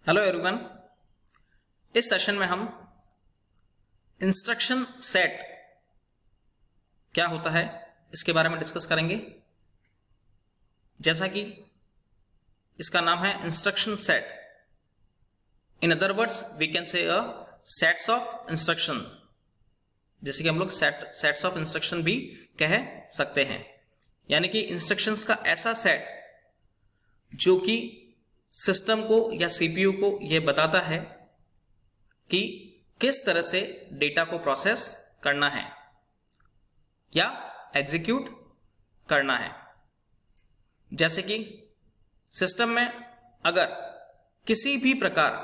Hello everyone. इस session में हम इंस्ट्रक्शन सेट क्या होता है इसके बारे में डिस्कस करेंगे। जैसा कि इसका नाम है instruction set, in other words we can say a sets of instruction, जैसे कि हम लोग सेट्स ऑफ इंस्ट्रक्शन भी कह सकते हैं। यानी कि इंस्ट्रक्शंस का ऐसा सेट जो कि सिस्टम को या सीपीयू को यह बताता है कि किस तरह से डेटा को प्रोसेस करना है या एग्जीक्यूट करना है। जैसे कि सिस्टम में अगर किसी भी प्रकार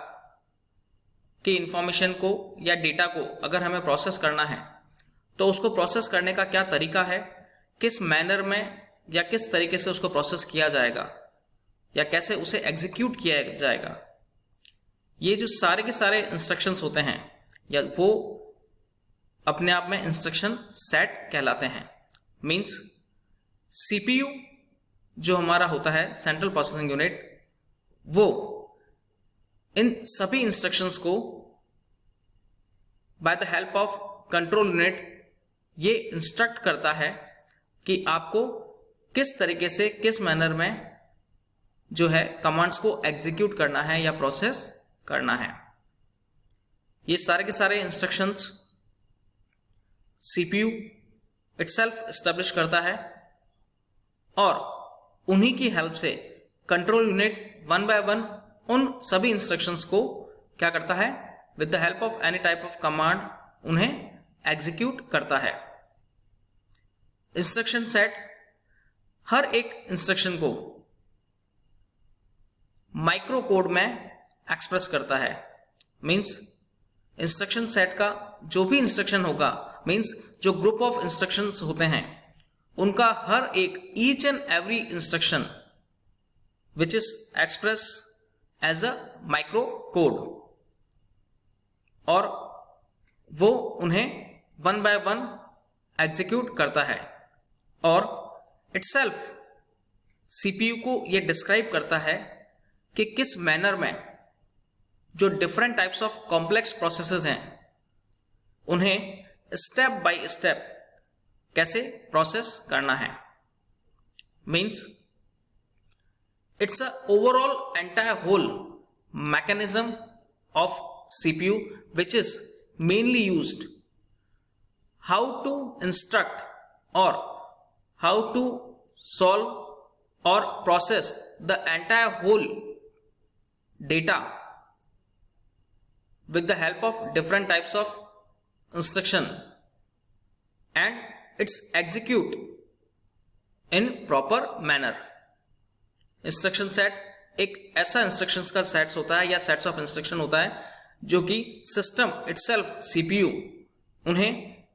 की इंफॉर्मेशन को या डेटा को अगर हमें प्रोसेस करना है तो उसको प्रोसेस करने का क्या तरीका है, किस मैनर में या किस तरीके से उसको प्रोसेस किया जाएगा या कैसे उसे एग्जीक्यूट किया जाएगा, ये जो सारे के सारे इंस्ट्रक्शंस होते हैं या वो अपने आप में इंस्ट्रक्शन सेट कहलाते हैं। मींस सीपीयू जो हमारा होता है सेंट्रल प्रोसेसिंग यूनिट, वो इन सभी इंस्ट्रक्शंस को by the help of control unit ये इंस्ट्रक्ट करता है कि आपको किस तरीके से किस मैनर में जो है कमांड्स को एग्जीक्यूट करना है या प्रोसेस करना है। ये सारे के सारे इंस्ट्रक्शंस सीपीयू इटसेल्फ एस्टेब्लिश करता है और उन्हीं की हेल्प से control unit one by one उन सभी इंस्ट्रक्शंस को क्या करता है, with the help of any type of command उन्हें एग्जीक्यूट करता है। इंस्ट्रक्शन सेट हर एक इंस्ट्रक्शन को माइक्रो कोड में एक्सप्रेस करता है। मींस इंस्ट्रक्शन सेट का जो भी इंस्ट्रक्शन होगा, मींस जो ग्रुप ऑफ इंस्ट्रक्शंस होते हैं उनका हर एक each and every instruction which is express as a micro code, और वो उन्हें वन बाय वन एग्जीक्यूट करता है और इटसेल्फ सीपीयू को यह डिस्क्राइब करता है कि किस मैनर में जो different types of complex processes हैं उन्हें स्टेप बाय स्टेप कैसे प्रोसेस करना है। Means it's a overall entire whole mechanism of CPU which is mainly used how to instruct और हाउ टू सॉल्व और process the entire whole data with the help of different types of instruction and its execute in proper manner। Instruction set एक ऐसा instructions का sets होता है या sets of instruction होता है जो कि सिस्टम इटसेल्फ सीपीयू उन्हें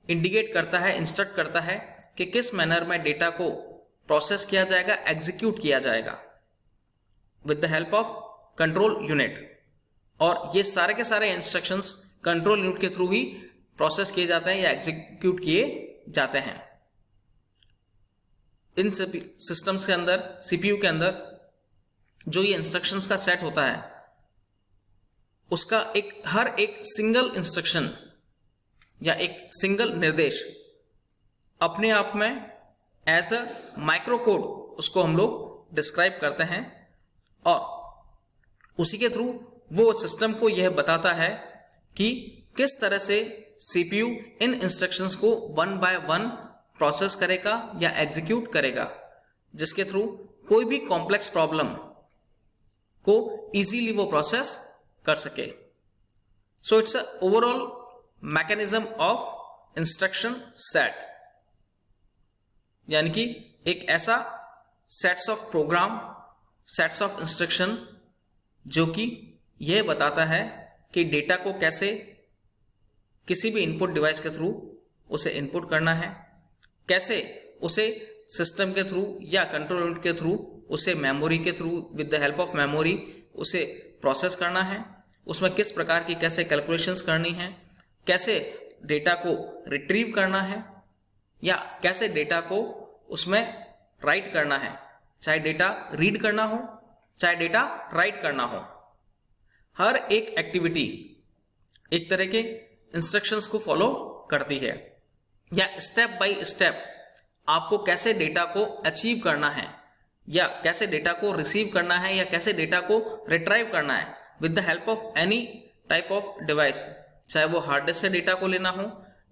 इंडिकेट करता है, इंस्ट्रक्ट करता है कि किस मैनर में डेटा को प्रोसेस किया जाएगा, एग्जीक्यूट किया जाएगा with the help of control unit. और ये सारे के सारे इंस्ट्रक्शंस कंट्रोल यूनिट के थ्रू ही प्रोसेस किए जाते हैं या एग्जीक्यूट किए जाते हैं। इन सभी सिस्टम्स के अंदर, सीपीयू के अंदर जो ये इंस्ट्रक्शंस का सेट होता है उसका हर एक सिंगल इंस्ट्रक्शन या एक सिंगल निर्देश अपने आप में एज अ माइक्रो कोड उसको हम लोग डिस्क्राइब करते हैं और उसी के थ्रू वो सिस्टम को यह बताता है कि किस तरह से सीपीयू इन इंस्ट्रक्शंस को वन बाय वन प्रोसेस करेगा या एग्जीक्यूट करेगा, जिसके थ्रू कोई भी कॉम्प्लेक्स प्रॉब्लम को इजीली वो प्रोसेस कर सके। So it's a overall mechanism of instruction set, यानी कि एक ऐसा sets of program, sets of instruction जो कि यह बताता है कि डेटा को कैसे किसी भी इनपुट डिवाइस के थ्रू उसे इनपुट करना है, कैसे उसे सिस्टम के थ्रू या कंट्रोल यूनिट के थ्रू उसे मेमोरी के through with the help of memory उसे प्रोसेस करना है, उसमें किस प्रकार की कैसे कैलकुलेशंस करनी है, कैसे डेटा को रिट्रीव करना है या कैसे डेटा को उसमें राइट करना है, चाहे डेटा रीड करना हो चाहे डेटा राइट करना हो। हर एक एक्टिविटी एक तरह के इंस्ट्रक्शंस को फॉलो करती है, या स्टेप बाय स्टेप आपको कैसे डेटा को अचीव करना है, या कैसे डेटा को रिसीव करना है, या कैसे डेटा को रिट्राइव करना है with the help of any type of device, चाहे वो हार्ड डिस्क से डेटा को लेना हो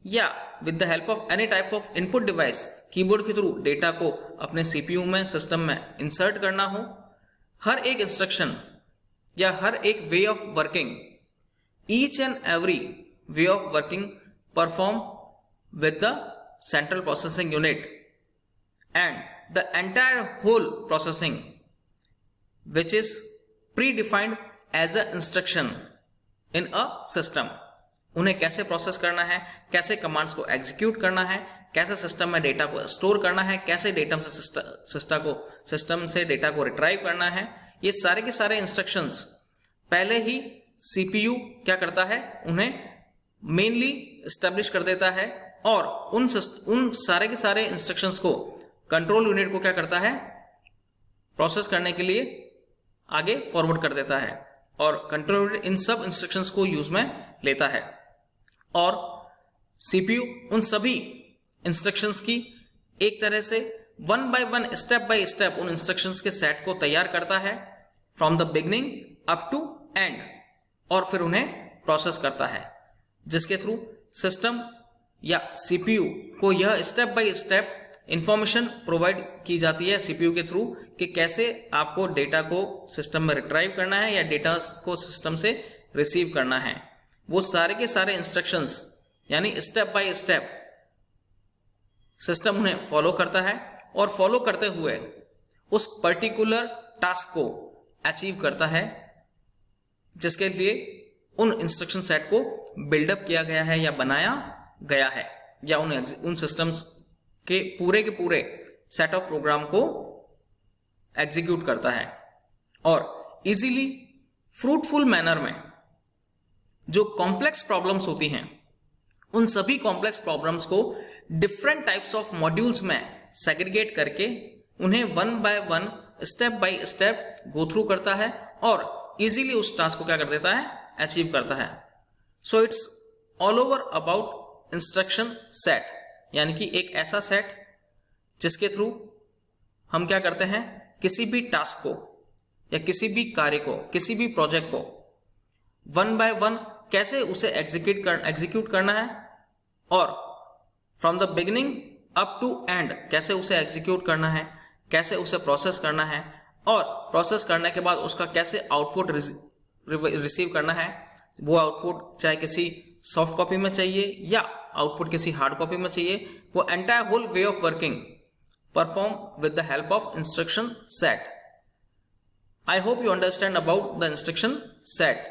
या with the help of any type of input device, keyboard के थ्रू डेटा को अपने सीपीयू में, सिस्टम में इंसर्ट करना हो। हर एक इंस्ट्रक्शन या हर एक वे of working, each and every way of working perform with the central processing unit and the entire whole processing which is predefined as a instruction in a system। उन्हें कैसे process करना है, कैसे कमांड्स को execute करना है, कैसे system में डेटा को स्टोर करना है, कैसे सिस्टम से डेटा को रिट्राइव करना है, ये सारे के सारे इंस्ट्रक्शंस पहले ही सीपीयू क्या करता है, उन्हें मेनली एस्टेब्लिश कर देता है और उन सारे के सारे इंस्ट्रक्शंस को कंट्रोल यूनिट को क्या करता है, प्रोसेस करने के लिए आगे फॉरवर्ड कर देता है और कंट्रोल यूनिट इन सब इंस्ट्रक्शंस को यूज में लेता है और सीपीयू उन सभी इंस्ट्रक्शंस की एक तरह से one by one, step by step उन इंस्ट्रक्शंस के सेट को तैयार करता है from the beginning up to end, और फिर उन्हें प्रोसेस करता है, जिसके थ्रू सिस्टम या सीपीयू को यह step by step information provide की जाती है सीपीयू के थ्रू कि कैसे आपको डेटा को सिस्टम में रिट्राइव करना है या डेटा को सिस्टम से रिसीव करना है। वो सारे के सारे इंस्ट्रक्शंस यानी स्टेप बाय स्टेप सिस्टम उन्हें फॉलो करता है और फॉलो करते हुए उस पर्टिकुलर टास्क को अचीव करता है, जिसके लिए उन इंस्ट्रक्शन सेट को बिल्डअप किया गया है या बनाया गया है, या उन सिस्टम्स के पूरे सेट ऑफ प्रोग्राम को एग्जीक्यूट करता है और इजीली फ्रूटफुल मैनर में जो कॉम्प्लेक्स प्रॉब्लम्स होती हैं उन सभी कॉम्प्लेक्स प्रॉब्लम्स को डिफरेंट टाइप्स ऑफ मॉड्यूल्स में सेग्रीगेट करके उन्हें one by one, step by step go through करता है और इजीली उस टास्क को क्या कर देता है, अचीव करता है। So it's all over about instruction set, यानी कि एक ऐसा सेट जिसके थ्रू हम क्या करते हैं, किसी भी टास्क को या किसी भी कार्य को, किसी भी प्रोजेक्ट को वन बाय वन कैसे उसे एग्जीक्यूट करना है और from the beginning up to end कैसे उसे एग्जीक्यूट करना है, कैसे उसे प्रोसेस करना है और प्रोसेस करने के बाद उसका कैसे आउटपुट रिसीव करना है। वो आउटपुट चाहे किसी सॉफ्ट कॉपी में चाहिए या आउटपुट किसी हार्ड कॉपी में चाहिए, वो entire whole way of working perform with the help of instruction set. I hope you understand about the instruction set.